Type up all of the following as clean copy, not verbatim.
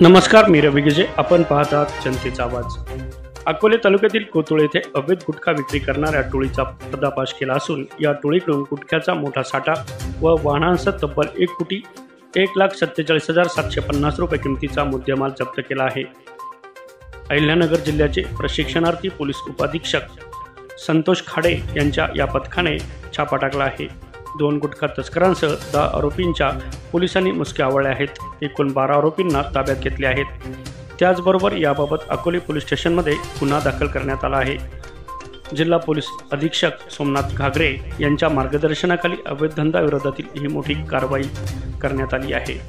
नमस्कार, मी रवी गिजे. आपण पाहत आहात जनतेचा आवाज. अकोले तालुक्यातील कोतुळ येथे अवैध गुटखा विक्री करणाऱ्या टोळीचा पर्दाफाश केला असून या टोळीकडून गुटख्याचा मोठा साठा व वाहनांसह तब्बल 1,47,750 रुपये किमतीचा मुद्देमाल जप्त केला आहे. अहिल्यानगर जिल्ह्याचे प्रशिक्षणार्थी पोलीस उपाधीक्षक संतोष खाडे यांच्या या पथकाने छापा टाकला आहे. 2 गुटखा तस्करांसह 10 आरोपींच्या पोलिसांनी मुसक्या आवळल्या आहेत. एकूण 12 आरोपींना ताब्यात घेतले आहेत. त्याचबरोबर याबाबत अकोले पोलीस स्टेशनमध्ये गुन्हा दाखल करण्यात आला आहे. जिल्हा पोलीस अधीक्षक सोमनाथ घागरे यांच्या मार्गदर्शनाखाली अवैध धंदा विरोधातील ही मोठी कारवाई करण्यात आली आहे.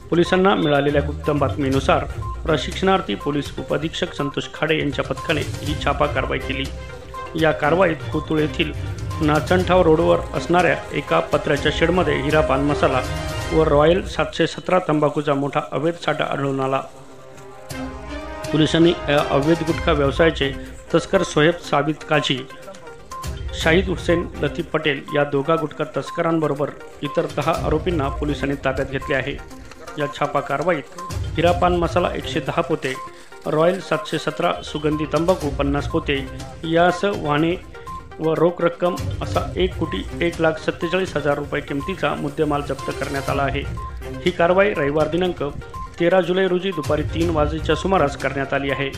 पोलिसांना मिळालेल्या गुप्त बातमीनुसार प्रशिक्षणार्थी पोलीस उपाधीक्षक संतोष खाडे यांच्या पथकाने ही छापा कारवाई केली. या कारवाईत कोतुळ येथील नाचणठाव रोडवर असणाऱ्या एका पत्र्याच्या शेडमध्ये हिरा पान मसाला व रॉयल 717 तंबाखूचा मोठा अवैध साठा आढळून आला. पोलिसांनी अवैध गुटखा व्यवसायाचे तस्कर सोहेब साबित काझी, शाहिद हुसेन लतीफ पटेल या दोघा गुटखा तस्करांबरोबर इतर 10 आरोपींना पोलिसांनी ताब्यात घेतले आहे. या छापा कारवाईत हिरा पान मसाला 110 पोते, रॉयल 717 सुगंधी तंबाखू 50 पोते यासह वाहने व रोख रक्कम असा 1,01,47,000 रुपये किमतीचा मुद्देमाल जप्त करण्यात आला आहे. ही कारवाई रविवार दिनांक 13 जुलै रोजी दुपारी 3 वाजेच्या सुमारास करण्यात आली आहे.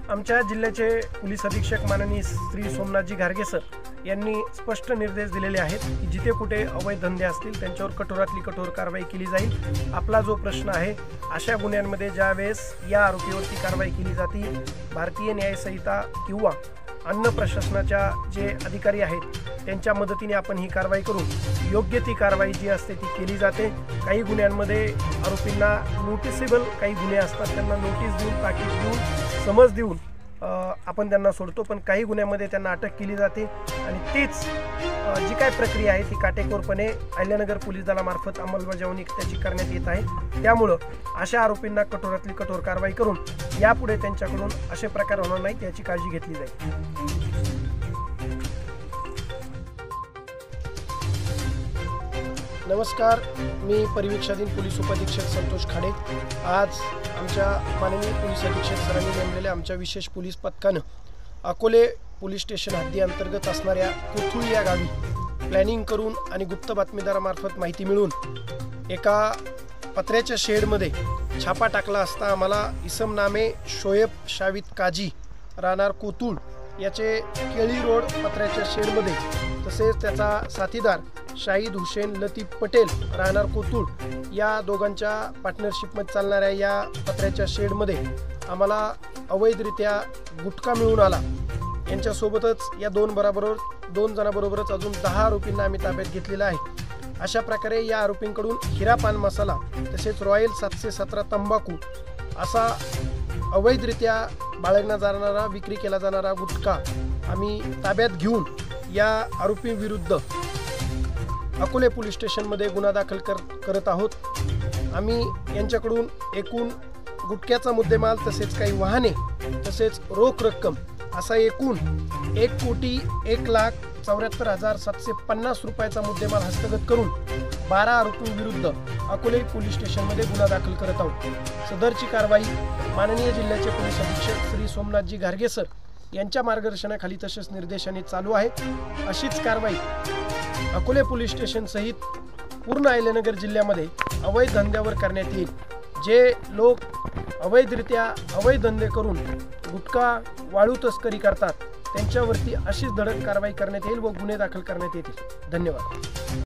आमच्या जिल्ह्याचे पोलीस अधीक्षक माननीय श्री सोमनाथजी घारगे सर यांनी स्पष्ट निर्देश दिलेले आहेत की जिथे कुठे अवैध धंदे असतील त्यांच्यावर कठोरातली कठोर कारवाई केली जाईल. आपला जो प्रश्न आहे, अशा गुन्ह्यांमध्ये ज्या वेळेस या आरोपीवरती कारवाई केली जाते, भारतीय न्यायसंहिता किंवा अन्न प्रशासनाच्या जे अधिकारी आहेत त्यांच्या मदतीने आपण ही कारवाई करून योग्य ती कारवाई जी असते ती केली जाते. काही गुन्ह्यांमध्ये आरोपींना नोटिसेबल काही गुन्हे असतात, त्यांना नोटीस देऊन, ताकीद देऊन, समज देऊन आपण त्यांना सोडतो, पण काही गुन्ह्यामध्ये त्यांना अटक केली जाते आणि तीच जी काय प्रक्रिया आहे ती काटेकोरपणे अहिल्यानगर पोलीस दलामार्फत अंमलबजावणी त्याची करण्यात येत आहे. त्यामुळं अशा आरोपींना कठोरातली कठोर कारवाई करून यापुढे त्यांच्याकडून असे प्रकार होणार नाहीत याची काळजी घेतली जाईल. नमस्कार, मी परिवीक्षाधीन पोलीस उपाधीक्षक संतोष खाडे. आज आमच्या माननीय पोलीस अधीक्षक सरांनी नेमलेल्या आमच्या विशेष पोलीस पथकानं अकोले पोलीस स्टेशन हद्दी अंतर्गत असणाऱ्या कोथुळ या गावी प्लॅनिंग करून आणि गुप्त बातमीदारामार्फत माहिती मिळून एका पत्र्याच्या शेडमध्ये छापा टाकला असता आम्हाला इसम नामे शोएब शाहिद काझी राहणार कोतुळ याचे केळी रोड पत्र्याच्या शेडमध्ये, तसेच त्याचा साथीदार शाहिद हुसेन लतीफ पटेल राहणार कोतुळ या दोघांच्या पार्टनरशिपमध्ये चालणाऱ्या या पत्र्याच्या शेडमध्ये आम्हाला अवैधरित्या गुटखा मिळून आला। यांच्यासोबतच या दोन जणांबरोबरच अजून 10 आरोपींना आम्ही ताब्यात घेतलेला आहे। अशा प्रकारे या आरोपींकडून हिरा पान मसाला तसेच रॉयल 717 तंबाखू असा अवैधरित्या बाळगला जाणारा विक्री केला जाणारा गुटखा आम्ही ताब्यात घेऊन या आरोपींविरुद्ध अकोले पोलीस स्टेशनमध्ये गुन्हा दाखल करत आहोत। आम्मी यांच्याकडून एकूण गुटख्याचा मुद्देमाल तसेच काही वाहने तसेच रोख रक्कम असा एकूण 1,01,74,750 रुपयाचा मुद्देमाल हस्तगत करून 12 आरोपींविरुद्ध अकोले पोलीस स्टेशनमध्ये गुन्हा दाखल करत आहोत। सदरची कारवाई माननीय जिल्ह्याचे पोलीस अधीक्षक श्री सोमनाथजी घारगे सर यांच्या मार्गदर्शनाखाली तसेच निर्देशाने चालू आहे। अशीच कारवाई अकोले पोलीस स्टेशन सहित पूर्ण अहिल्यानगर जिल्ह्यामध्ये अवैध धंद्यावर करण्यात येईल। जे लोक अवैधरित्या अवैध धंदे करून गुटखा वाळू तस्करी करतात त्यांच्यावरती अशीच धडक कारवाई करण्यात येईल व गुन्हे दाखल करण्यात येतील। धन्यवाद।